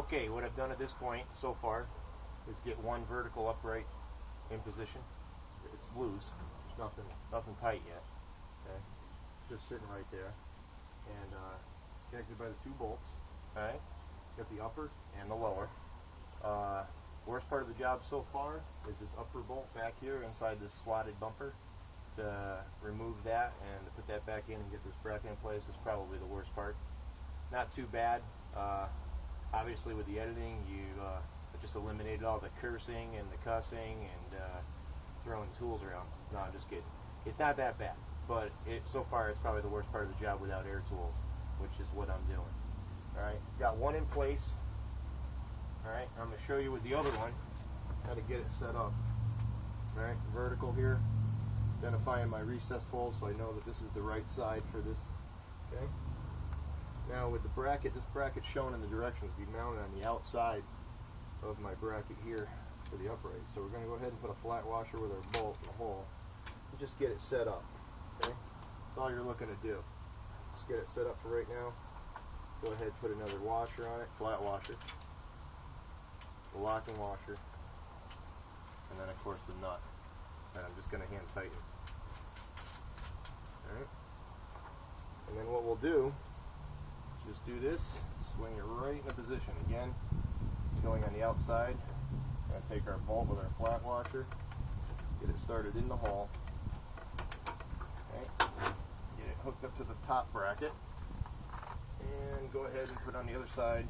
Okay, what I've done at this point so far is get one vertical upright in position. It's loose. There's nothing tight yet. Okay, just sitting right there, and connected by the two bolts. All right, got the upper and the lower. Worst part of the job so far is this upper bolt back here inside this slotted bumper. To remove that and to put that back in and get this bracket in place is probably the worst part. Not too bad. Obviously with the editing you just eliminated all the cursing and the cussing and throwing tools around. No, I'm just kidding. It's not that bad, but so far it's probably the worst part of the job without air tools, which is what I'm doing. Alright, got one in place. Alright, I'm going to show you with the other one how to get it set up. Alright, vertical here. Identifying my recessed hole so I know that this is the right side for this. Okay. Now with the bracket, this bracket's shown in the directions to be mounted on the outside of my bracket here for the upright. So we're going to go ahead and put a flat washer with our bolt in the hole and just get it set up. Okay. That's all you're looking to do. Just get it set up for right now. Go ahead and put another washer on it, flat washer, the locking washer, and then of course the nut. And I'm just going to hand tighten. Alright. And then what we'll do is just do this, swing it right into position. Again, it's going on the outside. We're going to take our bolt with our flat washer, get it started in the hole. Okay. Get it hooked up to the top bracket. And go ahead and put on the other side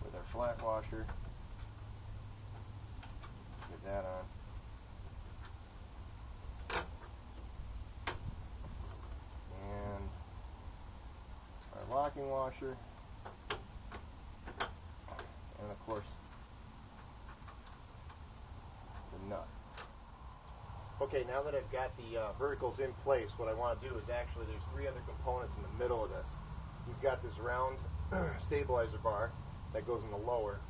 with our flat washer. Get that on. Locking washer, and of course the nut. Okay, now that I've got the verticals in place, what I want to do is actually there's three other components in the middle of this. You've got this round stabilizer bar that goes in the lower,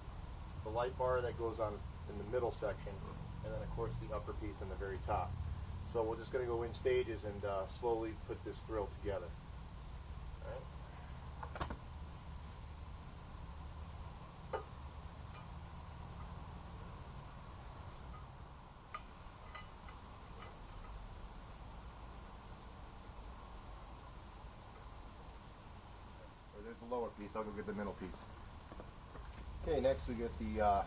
the light bar that goes on in the middle section, and then of course the upper piece in the very top. So we're just going to go in stages and slowly put this grill together. All right. There's the lower piece. I'll go get the middle piece. Okay, next we get the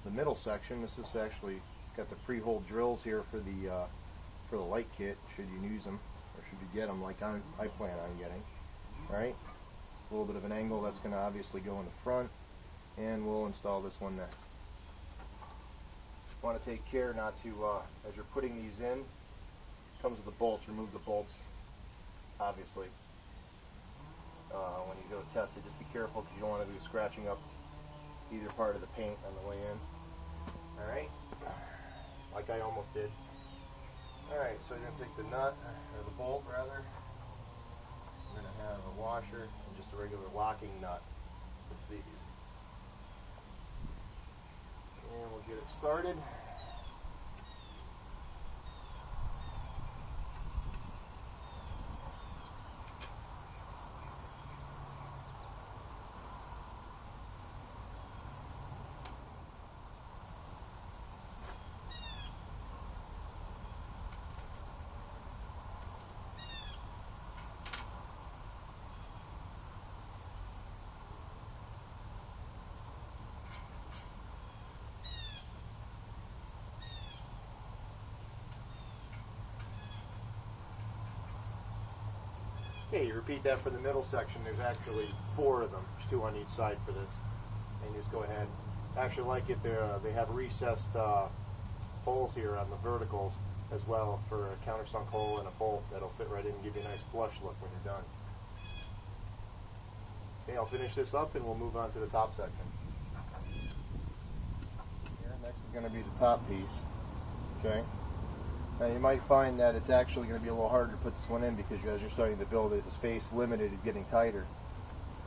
middle section. This is actually it's got the pre-hole drills here for the light kit. Should you use them, or should you get them like I plan on getting. All right, a little bit of an angle that's going to obviously go in the front, and we'll install this one next. Want to take care not to as you're putting these in. Comes with the bolts. Remove the bolts, obviously. When you go test it, just be careful because you don't want to be scratching up either part of the paint on the way in. Alright, like I almost did. Alright, so you're going to take the nut, or the bolt rather. You're going to have a washer and just a regular locking nut with these. And we'll get it started. Okay, you repeat that for the middle section. There's actually 4 of them. There's 2 on each side for this. And you just go ahead. Actually like it, they have recessed holes here on the verticals as well for a countersunk hole and a bolt that'll fit right in and give you a nice flush look when you're done. Okay, I'll finish this up and we'll move on to the top section. Here, next is going to be the top piece. Okay. Now you might find that it's actually going to be a little harder to put this one in because as you're starting to build it, the space limited is getting tighter.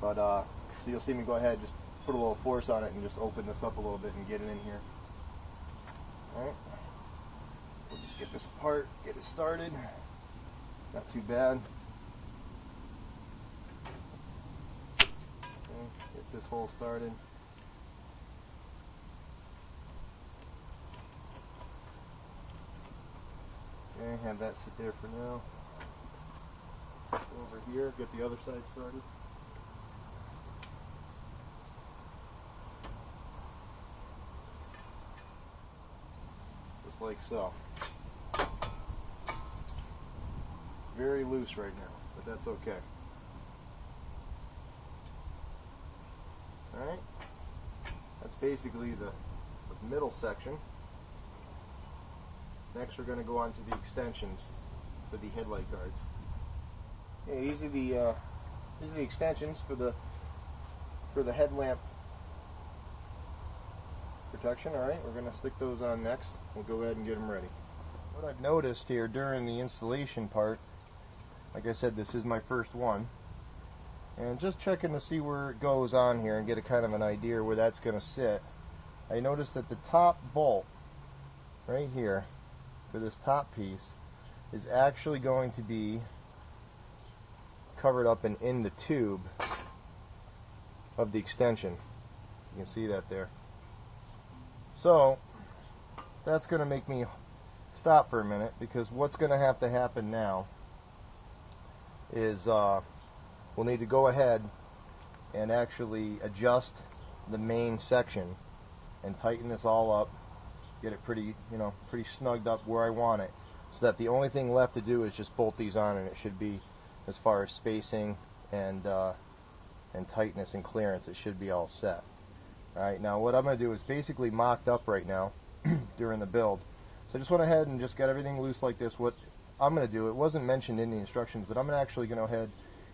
But so you'll see me go ahead, just put a little force on it and just open this up a little bit and get it in here. Alright. We'll just get this apart, get it started. Not too bad. Okay. Get this hole started. Okay, have that sit there for now. Go over here, get the other side started. Just like so. Very loose right now, but that's okay. Alright, that's basically the middle section. Next we're going to go on to the extensions for the headlight guards. Yeah, these are the extensions for the headlamp protection. Alright, we're going to stick those on next. We'll go ahead and get them ready. What I've noticed here during the installation part, like I said, this is my first one, and just checking to see where it goes on here and get a kind of an idea where that's going to sit. I noticed that the top bolt right here for this top piece is actually going to be covered up and in the tube of the extension. You can see that there. So that's going to make me stop for a minute, because what's going to have to happen now is we'll need to go ahead and actually adjust the main section and tighten this all up, get it pretty snugged up where I want it, so that the only thing left to do is just bolt these on, and it should be, as far as spacing and tightness and clearance, it should be all set. Alright, now what I'm going to do is basically mocked up right now during the build. So I just went ahead and just got everything loose like this. What I'm going to do, it wasn't mentioned in the instructions, but I'm actually going to go ahead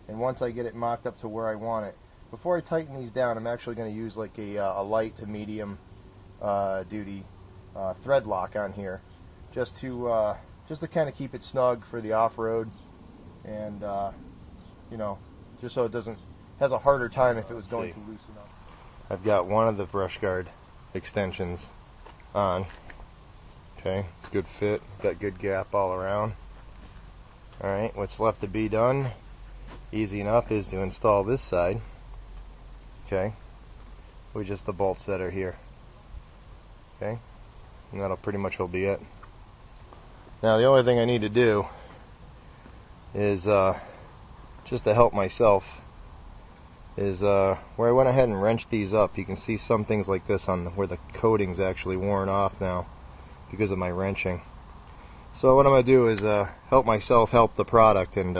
and once I get it mocked up to where I want it, before I tighten these down, I'm actually going to use like a light to medium duty thread lock on here, just to kind of keep it snug for the off-road, and just so it has a harder time if it was going to loosen up. I've got one of the brush guard extensions on. Okay, it's a good fit, got good gap all around. Alright, what's left to be done, easy enough, is to install this side. Okay, with just the bolts that are here. Okay, and that'll pretty much will be it. Now the only thing I need to do is just to help myself is where I went ahead and wrenched these up. You can see some things like this on where the coating's actually worn off now because of my wrenching. So what I'm going to do is help myself help the product, and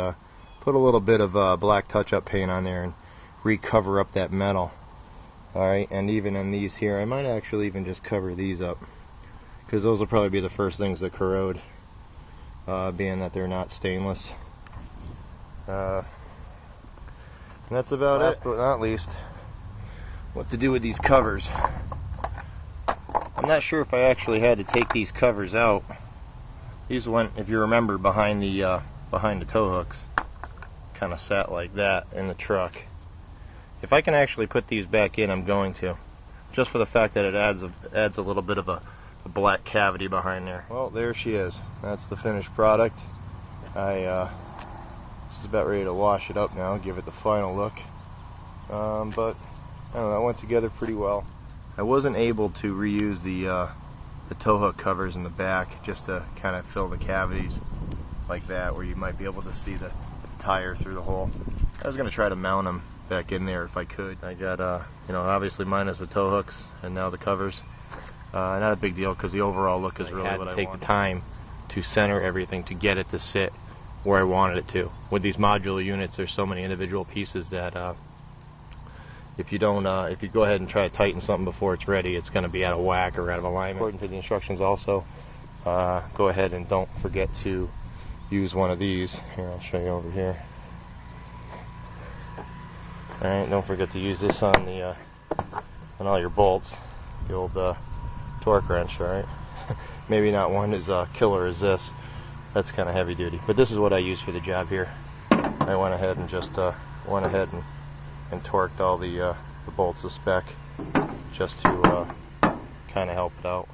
put a little bit of black touch-up paint on there and recover up that metal. Alright, and even in these here, I might actually even just cover these up, because those will probably be the first things that corrode, being that they're not stainless. And that's about it. Last but not least, what to do with these covers. I'm not sure if I actually had to take these covers out. These went, if you remember, behind the tow hooks. Kind of sat like that in the truck. If I can actually put these back in, I'm going to, just for the fact that it adds a little bit of a black cavity behind there. Well, there she is. That's the finished product. Just about ready to wash it up now, give it the final look. But I don't know, it went together pretty well. I wasn't able to reuse the tow hook covers in the back, just to kind of fill the cavities like that, where you might be able to see the tire through the hole. I was going to try to mount them back in there if I could. I got obviously minus the tow hooks and now the covers. Not a big deal, because the overall look is really what I want. I had to take the time to center everything to get it to sit where I wanted it to. With these modular units, there's so many individual pieces that if you go ahead and try to tighten something before it's ready, it's going to be out of whack or out of alignment. According to the instructions also, go ahead and don't forget to use one of these. Here, I'll show you over here. Alright, don't forget to use this on all your bolts. The old torque wrench, alright? Maybe not one as killer as this. That's kind of heavy duty. But this is what I use for the job here. I went ahead and just and torqued all the bolts of spec, just to kind of help it out.